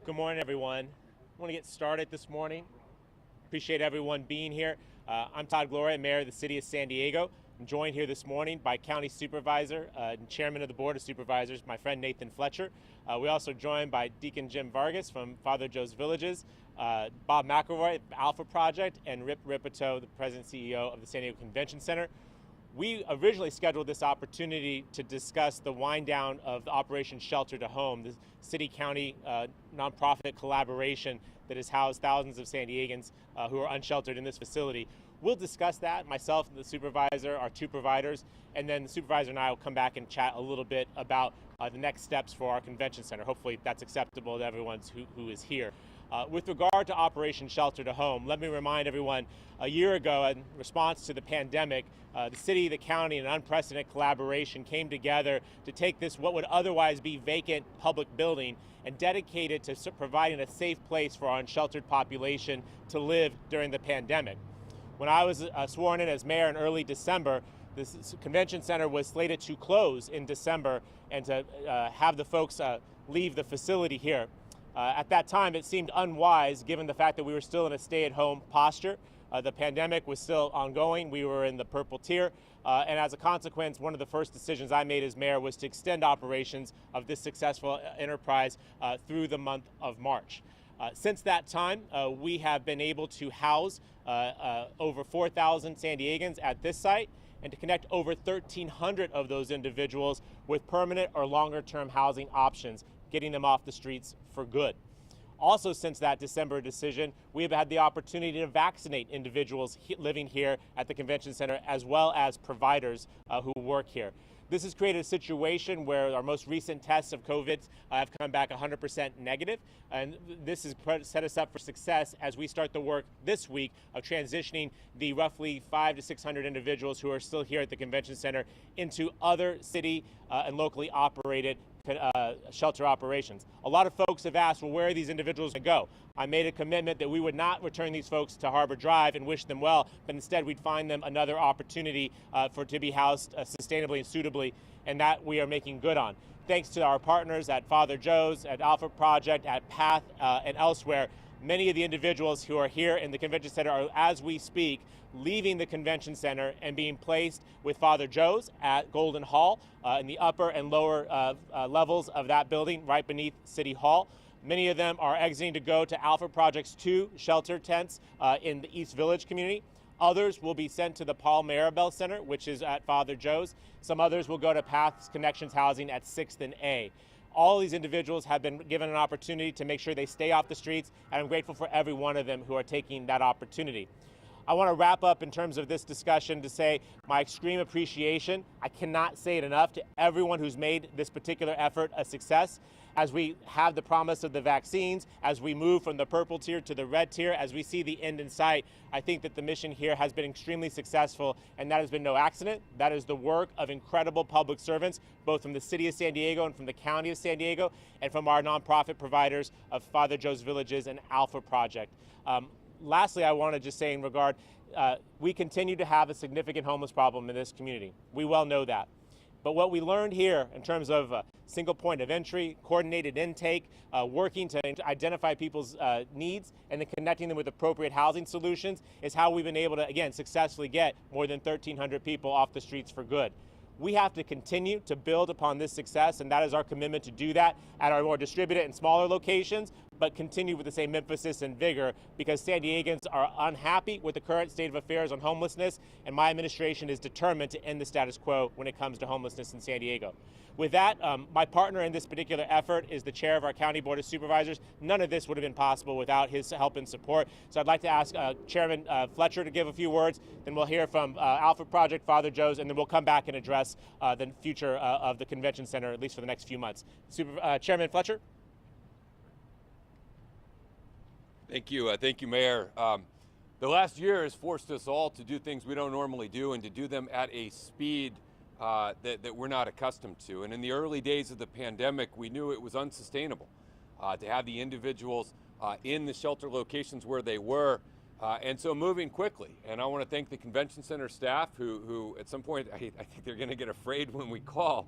Good morning, everyone. I want to get started this morning. Appreciate everyone being here. I'm Gloria, Mayor of the City of San Diego. I'm joined here this morning by County Supervisor and Chairman of the Board of Supervisors, my friend Nathan Fletcher. We also joined by Deacon Jim Vargas from Father Joe's Villages, Bob McElroy, Alpha Project, and Rip Ripito, the President and CEO of the San Diego Convention Center. We originally scheduled this opportunity to discuss the wind down of Operation Shelter to Home, the city-county nonprofit collaboration that has housed thousands of San Diegans who are unsheltered in this facility. We'll discuss that, myself and the supervisor, our two providers, and then the supervisor and I will come back and chat a little bit about the next steps for our convention center. Hopefully that's acceptable to everyone who is here. With regard to Operation Shelter to Home, let me remind everyone, a year ago in response to the pandemic, the city, the county, and an unprecedented collaboration came together to take this, what would otherwise be vacant public building, and dedicate it to providing a safe place for our unsheltered population to live during the pandemic. When I was sworn in as mayor in early December, this convention center was slated to close in December and to have the folks leave the facility here. At that time, it seemed unwise given the fact that we were still in a stay-at-home posture. The pandemic was still ongoing. We were in the purple tier. And as a consequence, one of the first decisions I made as mayor was to extend operations of this successful enterprise through the month of March. Since that time, we have been able to house over 4,000 San Diegans at this site and to connect over 1,300 of those individuals with permanent or longer-term housing options, getting them off the streets for good. Also, since that December decision, we have had the opportunity to vaccinate individuals living here at the convention center, as well as providers who work here. This has created a situation where our most recent tests of COVID have come back 100% negative, and this has set us up for success as we start the work this week of transitioning the roughly 500 to 600 individuals who are still here at the convention center into other city and locally operated shelter operations. A lot of folks have asked, well, where are these individuals going to go? I made a commitment that we would not return these folks to Harbor Drive and wish them well, but instead we'd find them another opportunity to be housed sustainably and suitably, and that we are making good on. Thanks to our partners at Father Joe's, at Alpha Project, at PATH, and elsewhere, many of the individuals who are here in the convention center are, as we speak, leaving the convention center and being placed with Father Joe's at Golden Hall in the upper and lower levels of that building right beneath City Hall. Many of them are exiting to go to Alpha Project's 2 shelter tents in the East Village community. Others will be sent to the Paul Maribel Center, which is at Father Joe's. Some others will go to PATH's Connections Housing at 6th and A. All these individuals have been given an opportunity to make sure they stay off the streets, and I'm grateful for every one of them who are taking that opportunity. I want to wrap up in terms of this discussion to say my extreme appreciation, I cannot say it enough, to everyone who's made this particular effort a success. As we have the promise of the vaccines, as we move from the purple tier to the red tier, as we see the end in sight, I think that the mission here has been extremely successful, and that has been no accident. That is the work of incredible public servants, both from the City of San Diego and from the County of San Diego, and from our nonprofit providers of Father Joe's Villages and Alpha Project. Lastly, I want to just say in regard, we continue to have a significant homeless problem in this community. We well know that. But what we learned here in terms of single point of entry, coordinated intake, working to identify people's needs and then connecting them with appropriate housing solutions is how we've been able to, again, successfully get more than 1,300 people off the streets for good. We have to continue to build upon this success, and that is our commitment to do that at our more distributed and smaller locations, but continue with the same emphasis and vigor, because San Diegans are unhappy with the current state of affairs on homelessness, and my administration is determined to end the status quo when it comes to homelessness in San Diego. With that, my partner in this particular effort is the chair of our County Board of Supervisors. None of this would have been possible without his help and support. So I'd like to ask Chairman Fletcher to give a few words, then we'll hear from Alpha Project, Father Joe's, and then we'll come back and address the future of the convention center, at least for the next few months. Chairman Fletcher? Thank you, Mayor. The last year has forced us all to do things we don't normally do, and to do them at a speed that we're not accustomed to. And in the early days of the pandemic, we knew it was unsustainable to have the individuals in the shelter locations where they were, and so moving quickly. And I want to thank the convention center staff who at some point, I think they're going to get afraid when we call,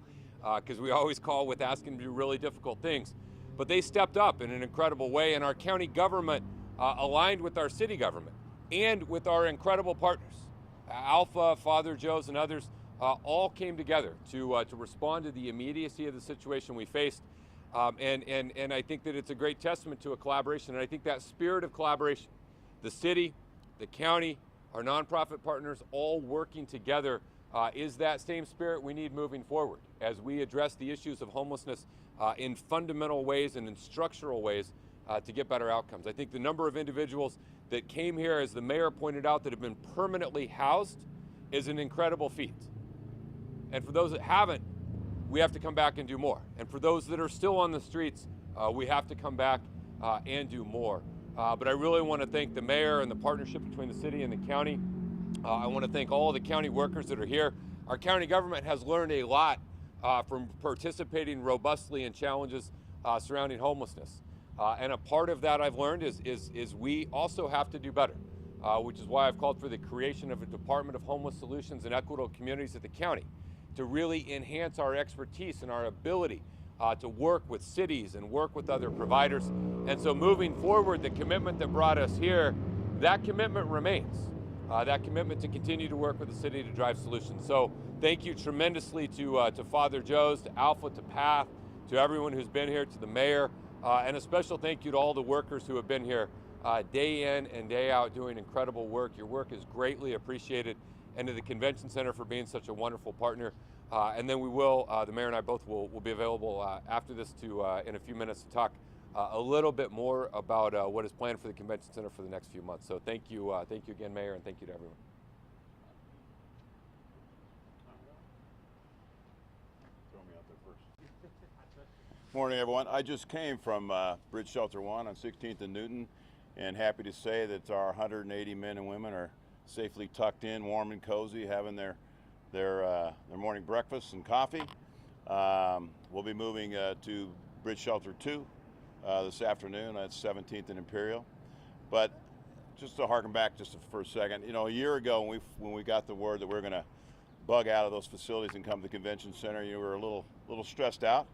because we always call with asking to do really difficult things. but they stepped up in an incredible way, and our county government aligned with our city government and with our incredible partners. Alpha, Father Joe's, and others all came together to respond to the immediacy of the situation we faced. And I think that it's a great testament to a collaboration. And I think that spirit of collaboration, the city, the county, our nonprofit partners all working together is that same spirit we need moving forward as we address the issues of homelessness in fundamental ways and in structural ways to get better outcomes. I think the number of individuals that came here, as the mayor pointed out, that have been permanently housed is an incredible feat. And for those that haven't, we have to come back and do more. And for those that are still on the streets, we have to come back and do more. But I really want to thank the mayor and the partnership between the city and the county. I want to thank all the county workers that are here. Our county government has learned a lot from participating robustly in challenges surrounding homelessness. And a part of that I've learned is we also have to do better, which is why I've called for the creation of a Department of Homeless Solutions and Equitable Communities at the county to really enhance our expertise and our ability to work with cities and work with other providers. And so moving forward, the commitment that brought us here, that commitment remains. That commitment to continue to work with the city to drive solutions. So thank you tremendously to Father Joe's, to Alpha, to PATH, to everyone who's been here, to the mayor, and a special thank you to all the workers who have been here day in and day out doing incredible work. Your work is greatly appreciated, and to the Convention Center for being such a wonderful partner. And then we will, the mayor and I both will be available after this to, in a few minutes, to talk a little bit more about what is planned for the Convention Center for the next few months. So thank you again, Mayor, and thank you to everyone. Throw me out there first. Morning, everyone. I just came from Bridge Shelter 1 on 16th and Newton, and happy to say that our 180 men and women are safely tucked in, warm and cozy, having their morning breakfast and coffee. We'll be moving to Bridge Shelter 2 this afternoon. That's 17th and Imperial. But just to harken back just for a second, you know, a year ago when we got the word that we were going to bug out of those facilities and come to the Convention Center, you were a little stressed out.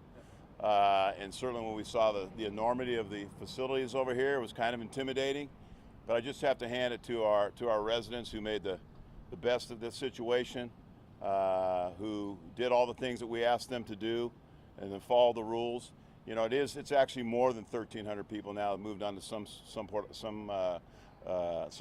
And certainly when we saw the enormity of the facilities over here, it was kind of intimidating. But I just have to hand it to our residents who made the best of this situation, who did all the things that we asked them to do, and then follow the rules. You know, it's actually more than 1,300 people now that moved on to some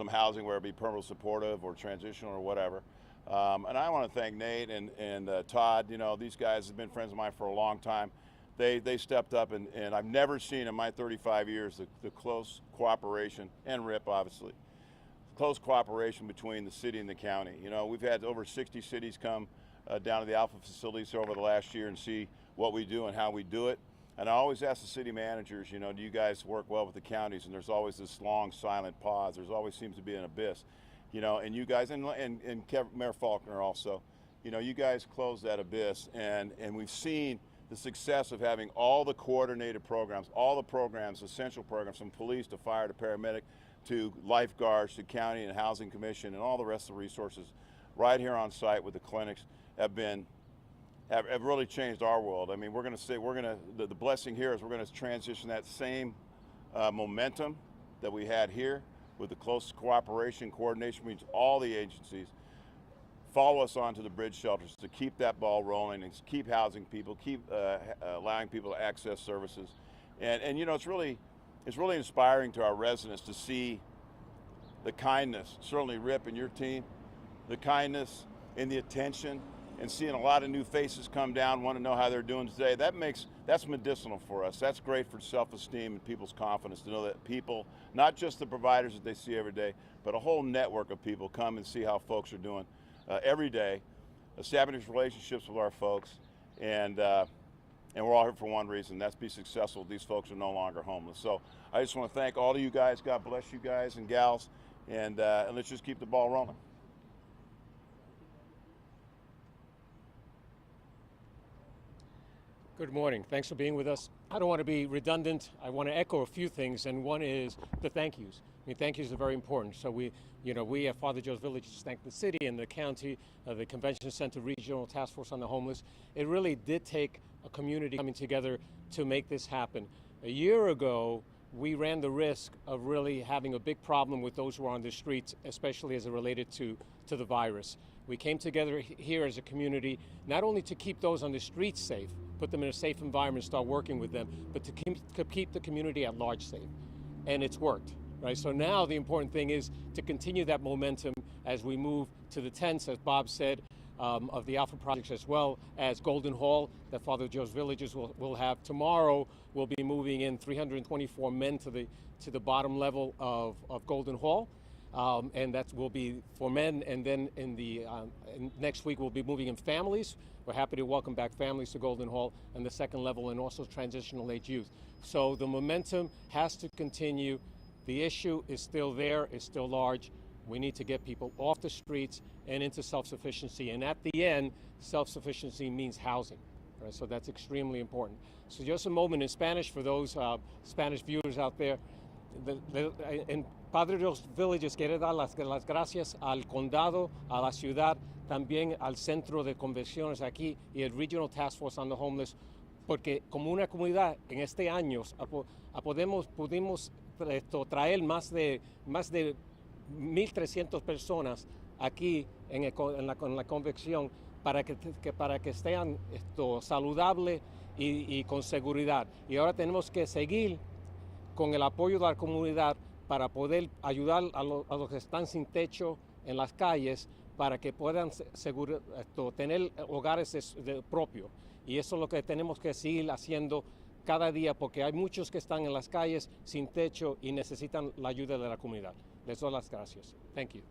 housing, where it be permanently supportive or transitional or whatever. And I want to thank Nate and Todd. You know, these guys have been friends of mine for a long time. They stepped up, and I've never seen in my 35 years the close cooperation, and Rip obviously, close cooperation between the city and the county. You know, we've had over 60 cities come down to the Alpha facilities over the last year and see what we do and how we do it. And I always ask the city managers, you know, do you guys work well with the counties? And there's always this long silent pause. There's always seems to be an abyss, you know, and you guys, and Mayor Faulkner also, you know, you guys close that abyss, and we've seen the success of having all the coordinated programs, all the programs, essential programs, from police to fire to paramedic to lifeguards to county and housing commission and all the rest of the resources right here on site with the clinics have really changed our world. I mean, the blessing here is we're going to transition that same momentum that we had here with the close cooperation, coordination between all the agencies, follow us onto the bridge shelters to keep that ball rolling and keep housing people, keep allowing people to access services. And you know, it's really inspiring to our residents to see the kindness, certainly Rip and your team, the kindness and the attention, and seeing a lot of new faces come down, want to know how they're doing today. That's medicinal for us. That's great for self-estaim and people's confidence to know that people, not just the providers that they see every day, but a whole network of people come and see how folks are doing every day, establish relationships with our folks, and we're all here for one reason, that's be successful. These folks are no longer homeless. So I just want to thank all of you guys. God bless you guys and gals, and let's just keep the ball rolling. Good morning. Thanks for being with us. I don't want to be redundant. I want to echo a few things, and one is the thank yous. I mean, thank yous are very important. So we at Father Joe's Village just thank the city and the county, the Convention Center Regional Task Force on the Homeless. It really did take a community coming together to make this happen. A year ago, we ran the risk of really having a big problem with those who are on the streets, especially as it related to the virus. We came together here as a community, not only to keep those on the streets safe, put them in a safe environment, start working with them, but to keep the community at large safe. And it's worked, right? So now the important thing is to continue that momentum as we move to the tents, as Bob said, of the Alpha projects, as well as Golden Hall that Father Joe's Villages will have. Tomorrow we'll be moving in 324 men to the bottom level of Golden Hall, and that will be for men. And then next week we'll be moving in families. We're happy to welcome back families to Golden Hall and the second level, and also transitional age youth. So the momentum has to continue. The issue is still there, it's still large. We need to get people off the streets and into self-sufficiency. And at the end, self-sufficiency means housing. Right? So that's extremely important. So just a moment in Spanish for those Spanish viewers out there. En Padre Dios Villages quiere dar las gracias al condado, a la ciudad, también al centro de convenciones aquí y el Regional Task Force on the Homeless, porque como una comunidad en este año pudimos traer más de 1,300 personas aquí en la convención para que estén saludables y con seguridad. Y ahora tenemos que seguir con el apoyo de la comunidad para poder ayudar a los que están sin techo en las calles para que puedan tener hogares propios. Y eso es lo que tenemos que seguir haciendo cada día, porque hay muchos que están en las calles sin techo y necesitan la ayuda de la comunidad. Les doy las gracias. Thank you.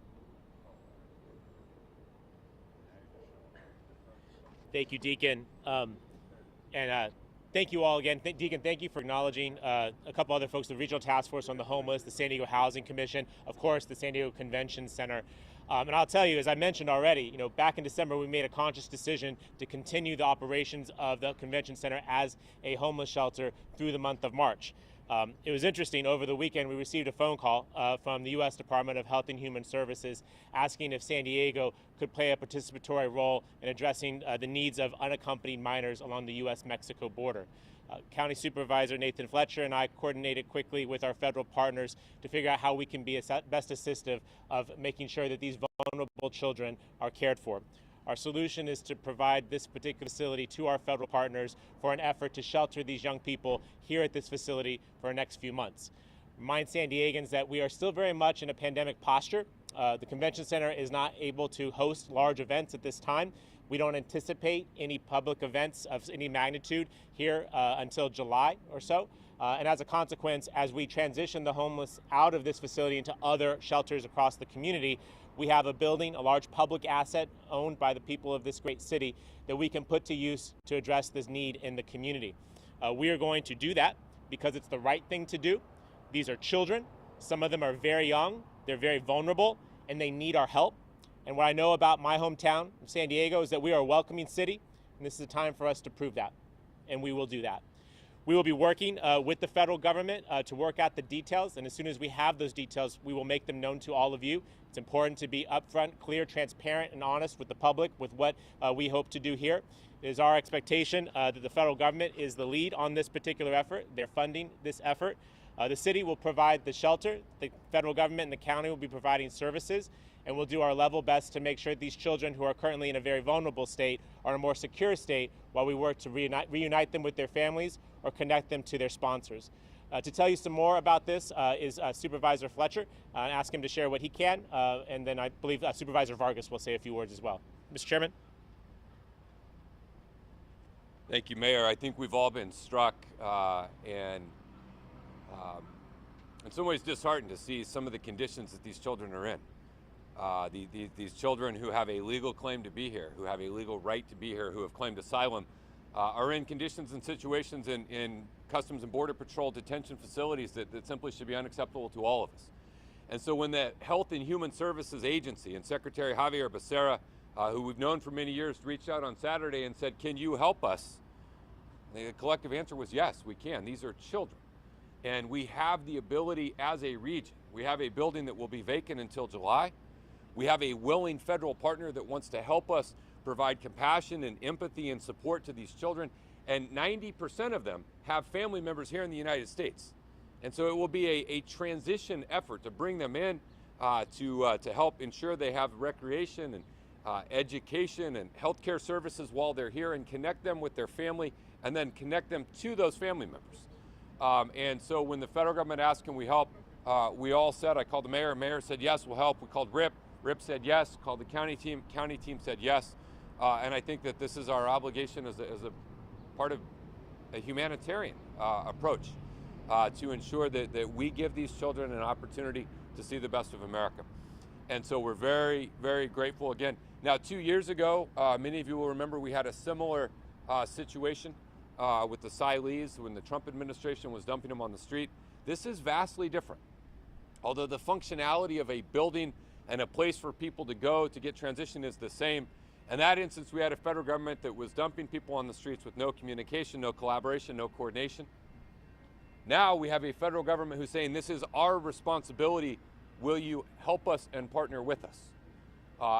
Thank you, Deacon. Thank you all again. Deacon, thank you for acknowledging a couple other folks, the Regional Task Force on the Homeless, the San Diego Housing Commission, of course, the San Diego Convention Center. And I'll tell you, as I mentioned already, back in December, we made a conscious decision to continue the operations of the Convention Center as a homeless shelter through the month of March. It was interesting. Over the weekend, we received a phone call from the U.S. Department of Health and Human Services asking if San Diego could play a participatory role in addressing the needs of unaccompanied minors along the U.S.-Mexico border. County Supervisor Nathan Fletcher and I coordinated quickly with our federal partners to figure out how we can be best assistive of making sure that these vulnerable children are cared for. Our solution is to provide this particular facility to our federal partners for an effort to shelter these young people here at this facility for the next few months. Remind San Diegans that we are still very much in a pandemic posture. The Convention Center is not able to host large events at this time. We don't anticipate any public events of any magnitude here until July or so. And as a consequence, as we transition the homeless out of this facility into other shelters across the community, we have a building, a large public asset owned by the people of this great city that we can put to use to address this need in the community. We are going to do that because it's the right thing to do. These are children. Some of them are very young, they're very vulnerable, and they need our help. And what I know about my hometown of San Diego is that we are a welcoming city, and this is a time for us to prove that, and we will do that. We will be working with the federal government to work out the details, and as soon as we have those details, we will make them known to all of you. It's important to be upfront, clear, transparent, and honest with the public with what we hope to do here. It is our expectation that the federal government is the lead on this particular effort. They're funding this effort. The city will provide the shelter. The federal government and the county will be providing services, and we'll do our level best to make sure these children who are currently in a very vulnerable state are in a more secure state while we work to reunite them with their families or connect them to their sponsors. To tell you some more about this is Supervisor Fletcher. Ask him to share what he can, and then I believe Supervisor Vargas will say a few words as well. Mr. Chairman. Thank you, Mayor. I think we've all been struck and in some ways disheartened to see some of the conditions that these children are in. These children who have a legal claim to be here, who have a legal right to be here, who have claimed asylum, are in conditions and situations in Customs and Border Patrol detention facilities that simply should be unacceptable to all of us. And so when the Health and Human Services Agency and Secretary Javier Becerra, who we've known for many years, reached out on Saturday and said, "Can you help us?" The collective answer was yes, we can. These are children. And we have the ability as a region. We have a building that will be vacant until July. We have a willing federal partner that wants to help us provide compassion and empathy and support to these children. And 90% of them have family members here in the United States. And so it will be a transition effort to bring them in to help ensure they have recreation and education and healthcare services while they're here, and connect them with their family, and then connect them to those family members. And so when the federal government asked, can we help, we all said, I called the mayor said, yes, we'll help. We called Rip said yes, called the county team said yes. And I think that this is our obligation as a part of a humanitarian approach to ensure that we give these children an opportunity to see the best of America. And so we're very, very grateful again. Now, 2 years ago, many of you will remember we had a similar situation with the asylees when the Trump administration was dumping them on the street. This is vastly different. Although the functionality of a building and a place for people to go to get transition is the same, in that instance, we had a federal government that was dumping people on the streets with no communication, no collaboration, no coordination. Now we have a federal government who's saying this is our responsibility. Will you help us and partner with us?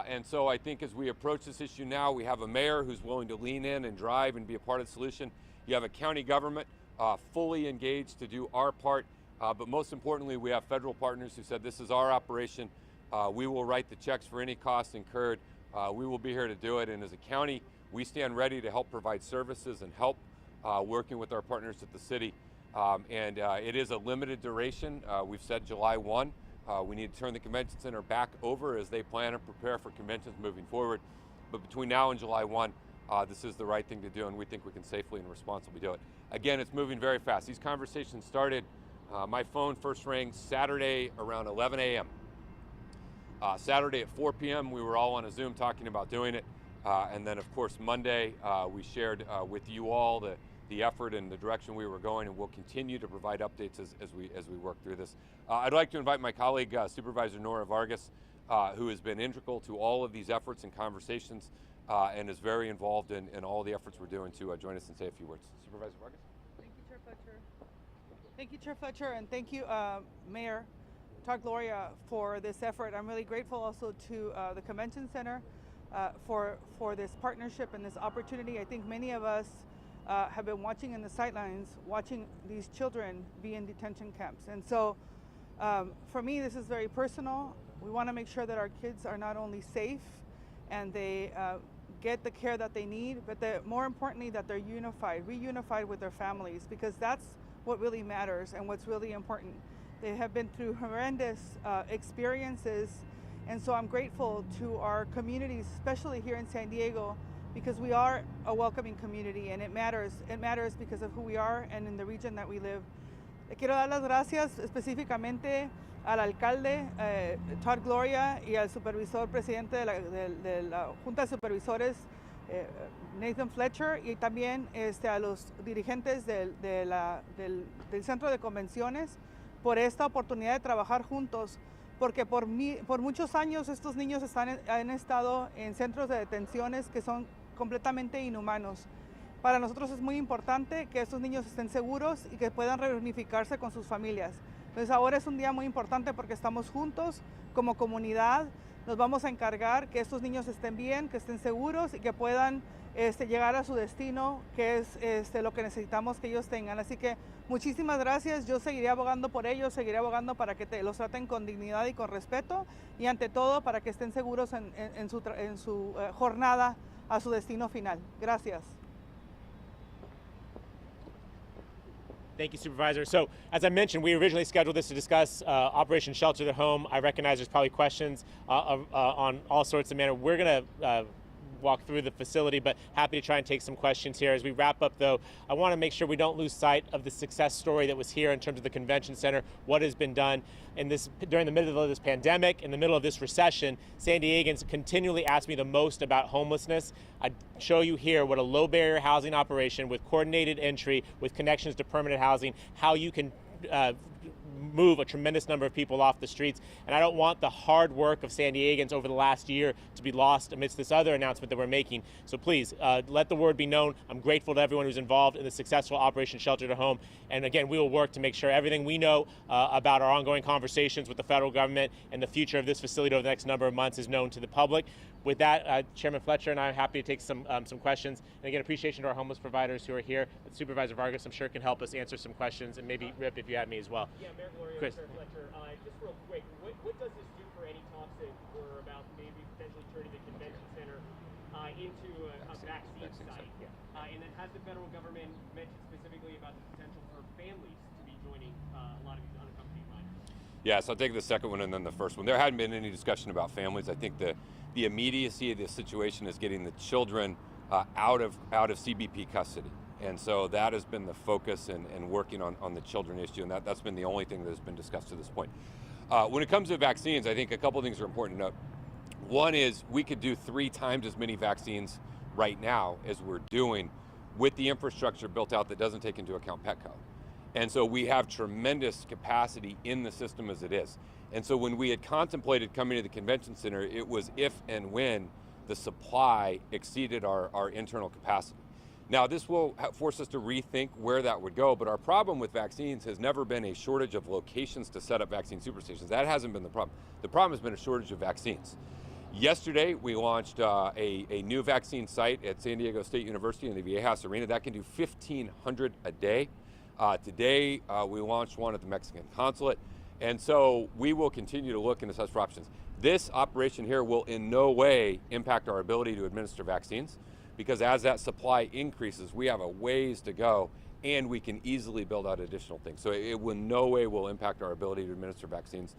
And so I think as we approach this issue now, we have a mayor who's willing to lean in and drive and be a part of the solution. You have a county government fully engaged to do our part. But most importantly, we have federal partners who said this is our operation. We will write the checks for any costs incurred. We will be here to do it. And as a county, we stand ready to help provide services and help working with our partners at the city. It is a limited duration. We've said July 1. We need to turn the convention center back over as they plan and prepare for conventions moving forward. But between now and July 1, this is the right thing to do, and we think we can safely and responsibly do it. Again, it's moving very fast. These conversations started, my phone first rang Saturday around 11 a.m. Saturday at 4 p.m., we were all on a Zoom talking about doing it. And then, of course, Monday, we shared with you all the effort and the direction we were going, and we'll continue to provide updates as we work through this. I'd like to invite my colleague, Supervisor Nora Vargas, who has been integral to all of these efforts and conversations and is very involved in all the efforts we're doing, to join us and say a few words. Supervisor Vargas? Thank you, Chair Fletcher. Thank you, Chair Fletcher, and thank you, Mayor Gloria, for this effort. I'm really grateful also to the Convention Center for this partnership and this opportunity. I think many of us have been watching in the sidelines, watching these children be in detention camps. And so for me, this is very personal. We want to make sure that our kids are not only safe and they get the care that they need, but that more importantly, that they're reunified with their families, because that's what really matters and what's really important. They have been through horrendous experiences, and so I'm grateful to our communities, especially here in San Diego, because we are a welcoming community, and it matters. It matters because of who we are and in the region that we live. Le quiero dar las gracias específicamente al alcalde Todd Gloria y al supervisor presidente de la Junta de Supervisores Nathan Fletcher, y también a los dirigentes del Centro de Convenciones por esta oportunidad de trabajar juntos, porque por muchos años estos niños han estado en centros de detenciones que son completamente inhumanos. Para nosotros es muy importante que estos niños estén seguros y que puedan reunificarse con sus familias. Entonces ahora es un día muy importante porque estamos juntos como comunidad. Nos vamos a encargar que estos niños estén bien, que estén seguros y que puedan llegar a su destino, que es lo que necesitamos que ellos tengan. Así que muchísimas gracias. Yo seguiré abogando por ellos, seguiré abogando para que los traten con dignidad y con respeto, y ante todo para que estén seguros en su jornada a su destino final. Gracias. Thank you, Supervisor. So, as I mentioned, we originally scheduled this to discuss Operation Shelter at Home. I recognize there's probably questions on all sorts of matter. We're going to walk through the facility, but happy to try and take some questions here. As we wrap up, though, I want to make sure we don't lose sight of the success story that was here in terms of the convention center, what has been done during the middle of this pandemic, in the middle of this recession. San Diegans continually ask me the most about homelessness. I show you here what a low barrier housing operation with coordinated entry, with connections to permanent housing, how you can move a tremendous number of people off the streets, and I don't want the hard work of San Diegans over the last year to be lost amidst this other announcement that we're making. So please, let the word be known. I'm grateful to everyone who's involved in the successful Operation Shelter to Home, and again, we will work to make sure everything we know about our ongoing conversations with the federal government and the future of this facility over the next number of months is known to the public. With that, Chairman Fletcher and I are happy to take some questions. And again, appreciation to our homeless providers who are here. Supervisor Vargas, I'm sure, can help us answer some questions, and maybe Rip, if you have me as well. Yeah, Mayor Gloria, Chris. Mr. Fletcher, just real quick, what does this do for any talks that were about maybe potentially turning the convention center into a vaccine site? Yeah. And then has the federal government mentioned specifically about the potential for families to be joining a lot of these unaccompanied minors? Yes, I'll take the second one and then the first one. There hadn't been any discussion about families. I think the immediacy of the situation is getting the children out of CBP custody. And so that has been the focus and working on the children issue, and that's been the only thing that has been discussed to this point. When it comes to vaccines, I think a couple of things are important to note. One is we could do 3 times as many vaccines right now as we're doing with the infrastructure built out that doesn't take into account Petco. And so we have tremendous capacity in the system as it is. And so when we had contemplated coming to the convention center, it was if and when the supply exceeded our internal capacity. Now, this will force us to rethink where that would go, but our problem with vaccines has never been a shortage of locations to set up vaccine superstations. That hasn't been the problem. The problem has been a shortage of vaccines. Yesterday, we launched a new vaccine site at San Diego State University in the Viejas Arena. That can do 1,500 a day. Today, we launched one at the Mexican consulate. And so we will continue to look and assess for options. This operation here will in no way impact our ability to administer vaccines, because as that supply increases, we have a ways to go and we can easily build out additional things. So it will in no way will impact our ability to administer vaccines.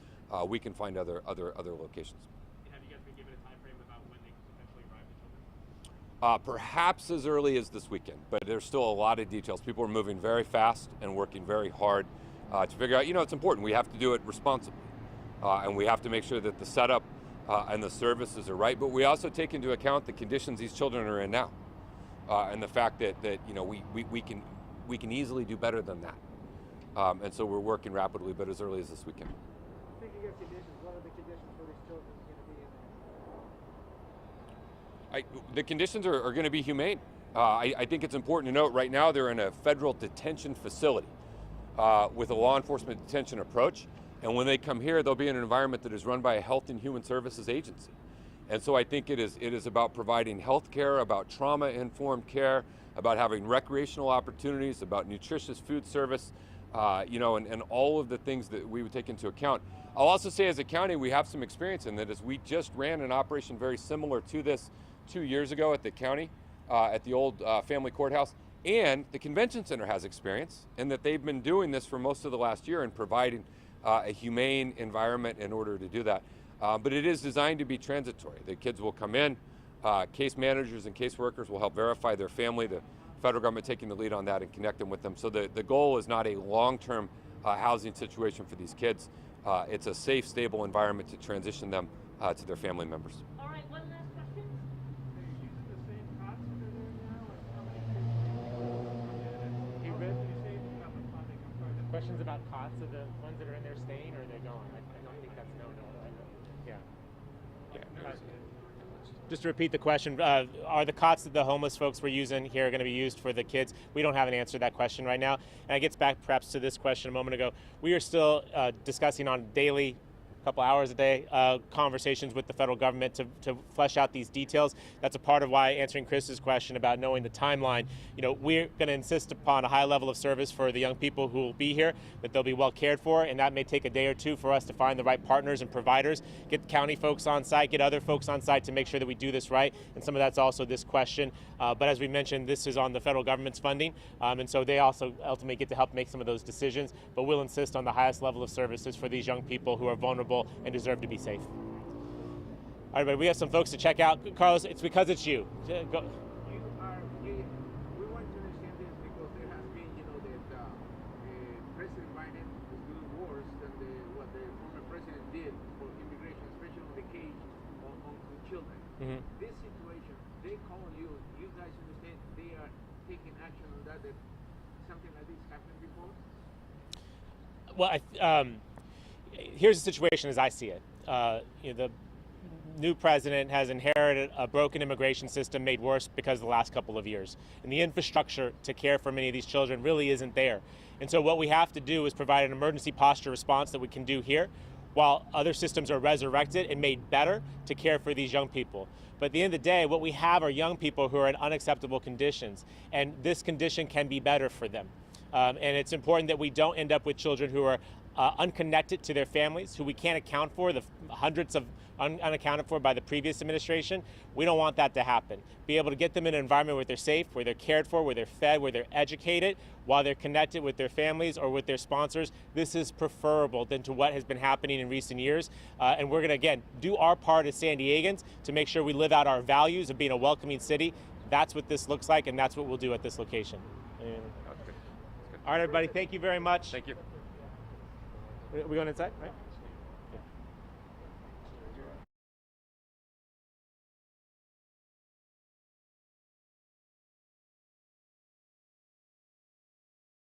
We can find other locations. Have you guys been given a time frame about when they could potentially arrive to children? Perhaps as early as this weekend, but there's still a lot of details. People are moving very fast and working very hard to figure out, it's important. We have to do it responsibly, and we have to make sure that the setup and the services are right, but we also take into account the conditions these children are in now, and the fact that we can easily do better than that. And so we're working rapidly, but as early as this weekend. Speaking of conditions, what are the conditions for these children going to be in there? The conditions are going to be humane. I think it's important to note right now they're in a federal detention facility with a law enforcement detention approach. And when they come here, they'll be in an environment that is run by a Health and Human Services agency. And so I think it is about providing health care, about trauma-informed care, about having recreational opportunities, about nutritious food service, and all of the things that we would take into account. I'll also say as a county, we have some experience in that, as we just ran an operation very similar to this 2 years ago at the county, at the old family courthouse. And the convention center has experience in that they've been doing this for most of the last year and providing a humane environment in order to do that. But it is designed to be transitory. The kids will come in, case managers and case workers will help verify their family, the federal government taking the lead on that and connect them with them. So the goal is not a long-term housing situation for these kids. It's a safe, stable environment to transition them to their family members. All right, one last question. They're using the same cots that are there now, and how many kids? Hey, Rip, You say how much time they come from? questions about cots of the ones that are in there staying, or are they gone? I don't think that's known. Yeah. Just to repeat the question, are the cots that the homeless folks were using here going to be used for the kids? We don't have an answer to that question right now. And it gets back perhaps to this question a moment ago. We are still discussing on daily, couple hours a day, conversations with the federal government to flesh out these details. That's a part of why, answering Chris's question about knowing the timeline, we're going to insist upon a high level of service for the young people who will be here, that they'll be well cared for, and that may take a day or two for us to find the right partners and providers, get county folks on site, get other folks on site to make sure that we do this right, and some of that's also this question. But as we mentioned, this is on the federal government's funding, and so they also ultimately get to help make some of those decisions, but we'll insist on the highest level of services for these young people who are vulnerable and deserve to be safe. All right, but we have some folks to check out. Carlos, it's because it's you. Go. We want to understand this because there has been, that President Biden is doing worse than what the former president did for immigration, especially on the cage on children. Mm-hmm. This situation, they call you guys understand they are taking action on that something like this happened before? Well, here's the situation as I see it. The new president has inherited a broken immigration system made worse because of the last couple of years. And the infrastructure to care for many of these children really isn't there. And so what we have to do is provide an emergency posture response that we can do here, while other systems are resurrected and made better to care for these young people. But at the end of the day, what we have are young people who are in unacceptable conditions, and this condition can be better for them. And it's important that we don't end up with children who are unconnected to their families, who we can't account for, the hundreds of unaccounted for by the previous administration. We don't want that to happen. Be able to get them in an environment where they're safe, where they're cared for, where they're fed, where they're educated, while they're connected with their families or with their sponsors. This is preferable than to what has been happening in recent years. And we're going to, again, do our part as San Diegans to make sure we live out our values of being a welcoming city. That's what this looks like, and that's what we'll do at this location. All right, everybody, thank you very much. Thank you. Are we going inside? Right?